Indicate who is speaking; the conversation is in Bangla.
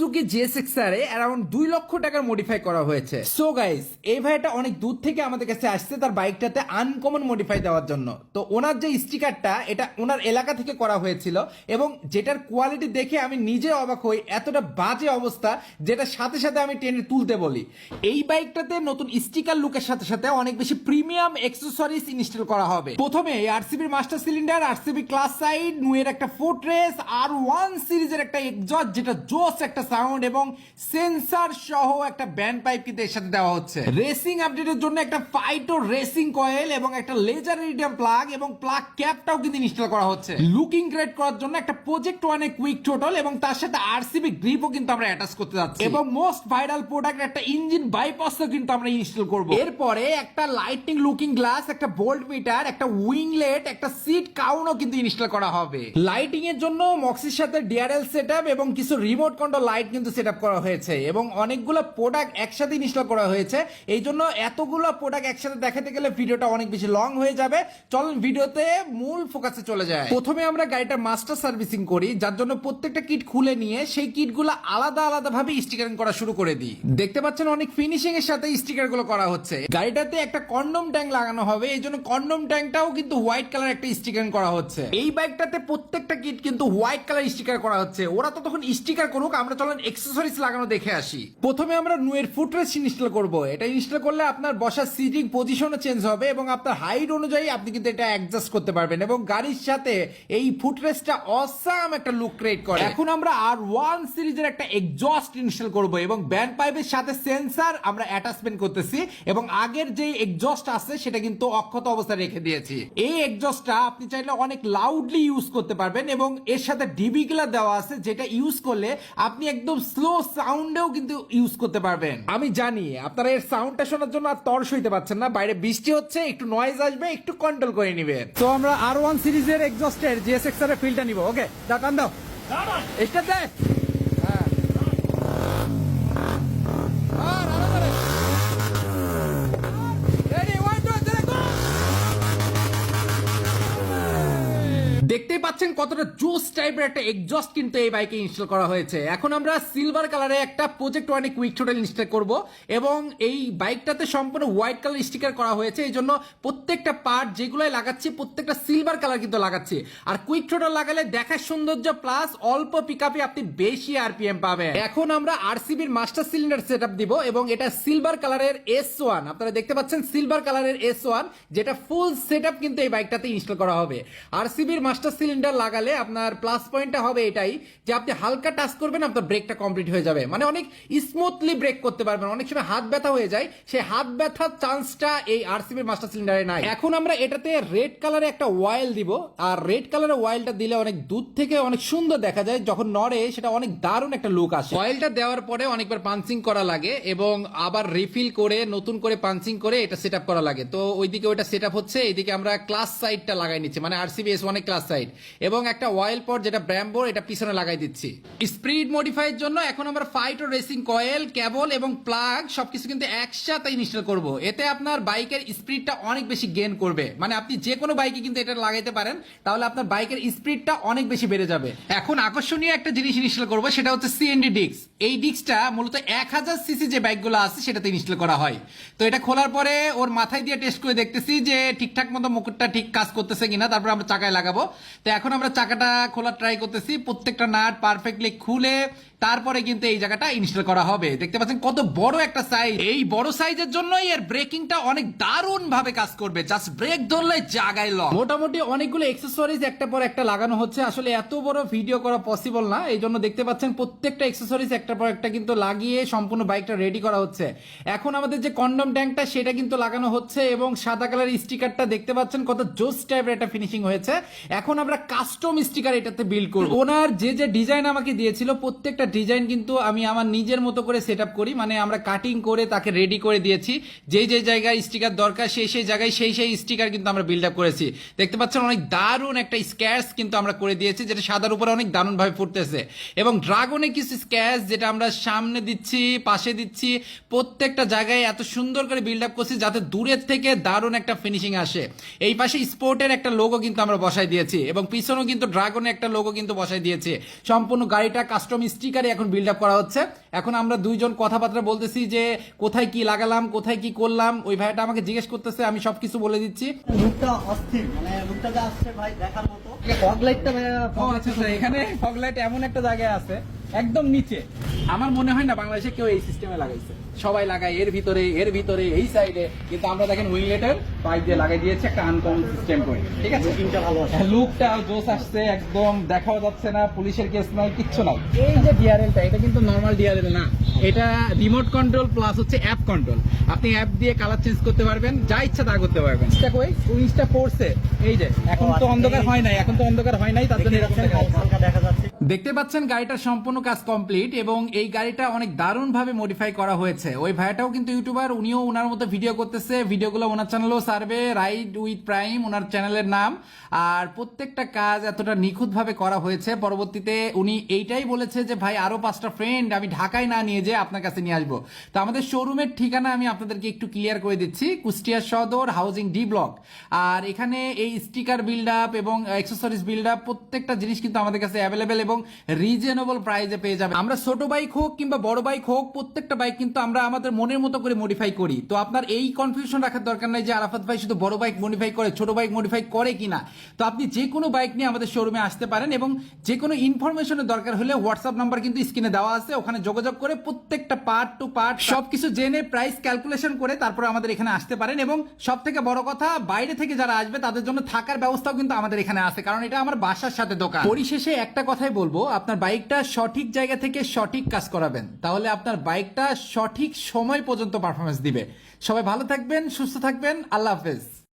Speaker 1: সুজুকি জিএসএক্সআর এ অ্যারাউন্ড 2 লক্ষ টাকার মডিফাই করা হয়েছে। সো গাইস, এই ভাইটা অনেক দূর থেকে আমাদের কাছে আসছে তার বাইকটাতে আনকমন মডিফাই দেওয়ার জন্য। তো ওনার যে স্টিকারটা, এটা ওনার এলাকা থেকে করা হয়েছিল এবং যেটার কোয়ালিটি দেখে আমি নিজে অবাক হই, এতটা বাজে অবস্থা যেটা সাথে সাথে আমি টেনে তুলতে বলি। এই বাইকটাতে নতুন স্টিকার লুকের সাথে সাথে অনেক বেশি প্রিমিয়াম অ্যাক্সেসরিজ ইনস্টল করা হবে। প্রথমে আরসিবির মাস্টার সিলিন্ডার, আরসিবি ক্লাস সাইড, নুয়ের একটা ফুটরেস, আর 1 সিরিজের একটা এক্সজস্ট যেটা জোস একটা সাউন্ড এবং সেন্সর সহ একটা ব্যান্ড পাইপ কিন্তু এর সাথে দেওয়া হচ্ছে। রেসিং আপডেটের জন্য একটা ফাইটো রেসিং কয়েল এবং একটা লেজার ইরিডিয়াম প্লাগ এবং প্লাগ ক্যাপটাও কিন্তু ইনস্টল করা হচ্ছে। লুকিং গ্রেট করার জন্য একটা প্রজেক্ট ওয়ানে কুইক টোটাল এবং তার সাথে আরসিবি গ্রিপও কিন্তু আমরা অ্যাটাচ করতে যাচ্ছি এবং মোস্ট ভাইরাল প্রোডাক্ট একটা ইঞ্জিন বাইপাসও কিন্তু আমরা ইনস্টল করব। এরপরে একটা লাইটিং লুকিং গ্লাস, একটা বোল্ট মিটার, একটা উইংলেট, একটা সিট কাউনও কিন্তু ইনস্টল করা হবে। লাইটিং এর জন্য মক্সির সাথে ডিআরএল সেটআপ এবং কিছু রিমোট কন্ট্রোল লাইট কিন্তু সেটআপ করা হয়েছে এবং অনেকগুলো প্রোডাক্ট একসাথে ইনস্টল করা হয়েছে। এই জন্য এতগুলো প্রোডাক্ট একসাথে দেখাতে গেলে ভিডিওটা অনেক বেশি লং হয়ে যাবে। চলুন ভিডিওতে মূল ফোকাসে চলে যায়। প্রথমে আমরা গাড়িটা মাস্টার সার্ভিসিং করি, যার জন্য প্রত্যেকটা কিট খুলে নিয়ে সেই কিটগুলো আলাদা আলাদা ভাবে স্টিকারিং করা শুরু করে দিই। দেখতে পাচ্ছেন অনেক ফিনিশিং এর সাথে স্টিকার গুলো করা হচ্ছে। গাড়িটাতে একটা কন্ডম ট্যাঙ্ক লাগানো হবে, এই জন্য কন্ডম ট্যাঙ্কটাও কিন্তু হোয়াইট কালার একটা স্টিকারিং করা হচ্ছে। এই বাইকটাতে প্রত্যেকটা কিট কিন্তু হোয়াইট কালার স্টিকার করা হচ্ছে। ওরা তো তখন স্টিকার করুক, আমরা চলেন অ্যাক্সেসরিজ লাগানো দেখে আসি। প্রথমে আমরা নুয়ের ফুটরেস্ট ইনস্টল করব। এটা ইনস্টল করলে আপনার বসার সিটিং পজিশনও চেঞ্জ হবে এবং আপনার হাইট অনুযায়ী আপনি কিন্তু এটা অ্যাডজাস্ট করতে পারবেন এবং গাড়ির সাথে এই ফুটরেস্টটা অসাম একটা লুক ক্রিয়েট করে। এখন আমরা R1 সিরিজের একটা এক্সজস্ট ইনস্টল করব এবং ব্যান্ড পাইপের সাথে সেন্সর আমরা অ্যাটাচমেন্ট করতেছি এবং আগের যে এক্সজস্ট আছে সেটা কিন্তু অক্ষত অবস্থায় রেখে দিয়েছি। এই এক্সজস্টটা আপনি চাইলে অনেক লাউডলি ইউজ করতে পারবেন এবং এর সাথে ডিবি গুলা দেওয়া আছে যেটা ইউজ করলে আপনি একদম স্লো সাউন্ডেও কিন্তু ইউজ করতে পারবেন। আমি জানি আপনারা এর সাউন্ডটা শোনার জন্য আর তর সইতে পারছেন না, বাইরে বৃষ্টি হচ্ছে, একটু নয়েজ আসবে, একটু কন্ট্রোল করে নেবেন। তো আমরা R1 সিরিজের এক্সজস্টের জিএসএক্সআর এর ফিলটা নিব। ওকে, দাও টান দাও, এটা দে। হ্যাঁ, দেখতেই পাচ্ছেন কতটা জোস টাইপের একটা এক্সজস্ট কিন্তু এই বাইকে ইনস্টল করা হয়েছে। এখন আমরা সিলভার কালারে একটা প্রজেক্ট ওয়ানে কুইক টোটাল ইনস্টল করব এবং এই বাইকটাতে সম্পূর্ণ হোয়াইট কালার স্টিকার করা হয়েছে। এই জন্য প্রত্যেকটা পার্ট যেগুলোই লাগাচ্ছি প্রত্যেকটা সিলভার কালার কিন্তু লাগাচ্ছি। আর কুইক টোটাল লাগালে দেখার সৌন্দর্য প্লাস অল্প পিকআপে আপনি বেশি আরপিএম পাবেন। এখন আমরা আরসিবির মাস্টার সিলিন্ডার সেটআপ দিব এবং এটা সিলভার কালারের S1, আপনারা দেখতে পাচ্ছেন সিলভার কালারের S1, যেটা ফুল সেটআপ কিন্তু এই বাইকটাতে ইনস্টল করা হবে। আরসিবির মাস্টার সিলিন্ডার লাগালে আপনার প্লাস পয়েন্টটা হবে এটাই যে আপনি হালকা টাচ করবেন আপনার ব্রেকটা কমপ্লিট হয়ে যাবে, মানে অনেক স্মুথলি ব্রেক করতে পারবেন। অনেক সময় হাত ব্যথা হয়ে যায়, সেই হাত ব্যথার চান্সটা এই আরসিবির মাস্টার সিলিন্ডারে নাই। এখন আমরা এটাতে রেড কালারে একটা অয়েল দিব, আর রেড কালারের অয়েলটা দিলে অনেক দূর থেকে অনেক সুন্দর দেখা যায়, যখন নড়ে সেটা অনেক দারুণ একটা লুক আসে। অয়েলটা দেওয়ার পরে অনেকবার পাঞ্চিং করা লাগে এবং আবার রিফিল করে নতুন করে পাঞ্চিং করে এটা সেট আপ করা লাগে। তো ওইদিকে ওইটা সেট আপ হচ্ছে, এইদিকে আমরা ক্লাস সাইডটা লাগাই নিচ্ছি, মানে আরসিবি S1 এর ক্লাস সাইড এবং একটা অয়েল পট যেটা ব্র্যাম্বোর, এটা পিছনে লাগাই দিচ্ছি। স্পিড মডিফাইয়ের জন্য এখন আমরা ফাইটো রেসিং কয়েল, কেবল এবং প্লাগ সবকিছু কিন্তু একসাথে ইনস্টল করব। এতে আপনার বাইকের স্পিডটা অনেক বেশি গেইন করবে, মানে আপনি যে কোনো বাইকে কিন্তু এটা লাগাইতে পারেন, তাহলে আপনার বাইকের স্পিডটা অনেক বেশি বেড়ে যাবে। এখন আকর্ষণীয় একটা জিনিস ইনস্টল করব, সেটা হচ্ছে সিএনডি ডিস্ক। এই ডিস্কটা মূলত 1000 সিসি যে বাইকগুলো আছে সেটাতে ইনস্টল করা হয়। তো এটা খোলার পরে ওর মাথায় দিয়ে টেস্ট করে দেখতেছি যে ঠিকঠাক মতো মুকুটটা ঠিক কাজ করতেছে কিনা, তারপর আমরা চাকায় লাগাবো। তো এখন আমরা চাকাটা খোলার ট্রাই করতেছি, প্রত্যেকটা নাট পারফেক্টলি খুলে তারপরে কিন্তু এই জায়গাটা ইনস্টল করা হবে। দেখতে পাচ্ছেন কত বড় একটা সাইজ। এই বড় সাইজের জন্যই এর ব্রেকিংটা অনেক দারুণ ভাবে কাজ করবে, জাস্ট ব্রেক ধরলে জায়গায় লক। মোটামুটি অনেকগুলো অ্যাক্সেসরিজ একটা পর একটা লাগানো হচ্ছে, আসলে এত বড় ভিডিও করা পসিবল না, এই জন্য দেখতে পাচ্ছেন প্রত্যেকটা অ্যাক্সেসরিজ একটা পর একটা কিন্তু লাগিয়ে সম্পূর্ণ বাইকটা রেডি করা হচ্ছে। এখন আমাদের যে কন্ডম ট্যাঙ্কটা সেটা কিন্তু লাগানো হচ্ছে এবং সাদা কালারের স্টিকারটা দেখতে পাচ্ছেন কত জোস টাইপের একটা ফিনিশিং হয়েছে। এখন আমরা কাস্টম স্টিকার এটাতে বিল্ড করব। ওনার যে যে ডিজাইন আমাকে দিয়েছিল প্রত্যেকটা ডিজাইন কিন্তু আমি আমার নিজের মতো করে সেট আপ করি, মানে আমরা কাটিং করে তাকে রেডি করে দিয়েছি। যে যে জায়গায় স্টিকার দরকার সেই সেই জায়গায় সেই সেই স্টিকার কিন্তু আমরা বিল্ড আপ করেছি। দেখতে পাচ্ছেন অনেক দারুণ একটা স্ক্যাচ কিন্তু আমরা করে দিয়েছি, যেটা সাদার উপরে অনেক দারুণ ভাবে ফুটতেছে এবং ড্রাগনে কিছু স্ক্যাচ যেটা আমরা সামনে দিচ্ছি, পাশে দিচ্ছি, প্রত্যেকটা জায়গায় এত সুন্দর করে বিল্ড আপ করছি যাতে দূরের থেকে দারুণ একটা ফিনিশিং আসে। এই পাশে স্পোর্টের একটা লোগো কিন্তু আমরা বসাই দিয়েছি এবং পিছনেও কিন্তু ড্রাগনের একটা লোগো কিন্তু বসাই দিয়েছি। সম্পূর্ণ গাড়িটা কাস্টম স্টিকার স্টিকারে এখন বিল্ড আপ করা হচ্ছে। এখন আমরা দুইজন কথাবার্তা বলতেছি যে কোথায় কি লাগালাম, কোথায় কি করলাম। ওই ভাইটা আমাকে জিজ্ঞেস করতেছে, আমি সবকিছু বলে দিচ্ছি।
Speaker 2: লুকটা অস্থির, মানে লুকটা যা আসছে ভাই দেখার মতো। ফগ লাইটটা
Speaker 1: ও আচ্ছা আচ্ছা, এখানে ফগ লাইট এমন একটা জায়গায় আছে একদম নিচে। আমার মনে হয় না বাংলাদেশে কেউ এই সিস্টেমে লাগাইছে, সবাই লাগায় এর ভিতরে এই সাইডে, কিন্তু আমরা দেখেন উইংলেটের পাইপ দিয়ে লাগাই দিয়েছে একটা আনকমন সিস্টেম করে। ঠিক আছে,
Speaker 2: লুকিংটা ভালো আছে,
Speaker 1: লুকটা জোস আসছে, একদম দেখাও যাচ্ছে না, পুলিশের কেস নাই, কিচ্ছু নাই। এই যে ডিআরএলটা, এটা কিন্তু নরমাল ডিআরএল না, এটা রিমোট কন্ট্রোল প্লাস হচ্ছে অ্যাপ কন্ট্রোল। আপনি অ্যাপ দিয়ে কালার চেঞ্জ করতে পারবেন, যা ইচ্ছা তা করতে পারবেন। উইংসটা পড়ছে, এই যে এখন তো অন্ধকার হয় নাই, তার জন্য এরকম দেখা যাচ্ছে।
Speaker 2: হালকা দেখা যাচ্ছে।
Speaker 1: দেখতে পাচ্ছেন গাড়িটার সম্পূর্ণ কাজ কমপ্লিট এবং এই গাড়িটা অনেক দারুণ ভাবে মডিফাই করা হয়েছে। ওই ভাইটাও কিন্তু ইউটিউবার, উনিও ওনার মতো ভিডিও করতেছে, ভিডিওগুলো ওনার চ্যানেলেও সার্ভে, রাইড উইথ প্রাইম ওনার চ্যানেলের নাম। আর প্রত্যেকটা কাজ এতটা নিখুঁত ভাবে করা হয়েছে। পরবর্তীতে উনি এইটাই বলেছে যে ভাই আরো 5টা ফ্রেন্ড আমি ঢাকায় না নিয়ে যেয়ে আপনার কাছে নিয়ে আসবো। তো আমাদের শোরুমের ঠিকানা আমি আপনাদেরকে একটু ক্লিয়ার করে দিচ্ছি, কুষ্টিয়া সদর, হাউজিং ডি ব্লক। আর এখানে এই স্টিকার বিল্ড আপ এবং অ্যাক্সেসরিজ বিল্ড আপ প্রত্যেকটা জিনিস কিন্তু আমাদের কাছে অ্যাভেলেবেল এবং রিজনেবল প্রাইসে পেয়ে যাবে। আমরা ছোট বাইক হোক কিংবা বড় বাইক হোক, প্রত্যেকটা বাইক কিন্তু আমরা আমাদের মনের মতো করে মডিফাই করি। তো আপনার এই কনফিউশন রাখার দরকার নাই যে আরাফাত ভাই শুধু বড় বাইক মডিফাই করে, ছোট বাইক মডিফাই করে কিনা। তো আপনি যে কোনো বাইক নিয়ে আমাদের শোরুমে আসতে পারেন এবং যে কোনো ইনফরমেশনের দরকার হলে হোয়াটসঅ্যাপ নাম্বার কিন্তু স্ক্রিনে দেওয়া আছে, ওখানে যোগাযোগ করে প্রত্যেকটা পার্ট টু পার্ট সবকিছু জেনে প্রাইস ক্যালকুলেশন করে তারপরে আমাদের এখানে আসতে পারেন। এবং সব থেকে বড় কথা, বাইরে থেকে যারা আসবে তাদের জন্য থাকার ব্যবস্থাও কিন্তু আমাদের এখানে আছে, কারণ এটা আমার বাসার সাথে দোকান। পরিশেষে একটা কথাই বলবো, আপনার বাইকটা সঠিক জায়গা থেকে সঠিক কাজ করাবেন, তাহলে আপনার বাইকটা সঠিক সময় পর্যন্ত পারফরমেন্স দিবে। সবাই ভালো থাকবেন, সুস্থ থাকবেন, আল্লাহ হাফেজ।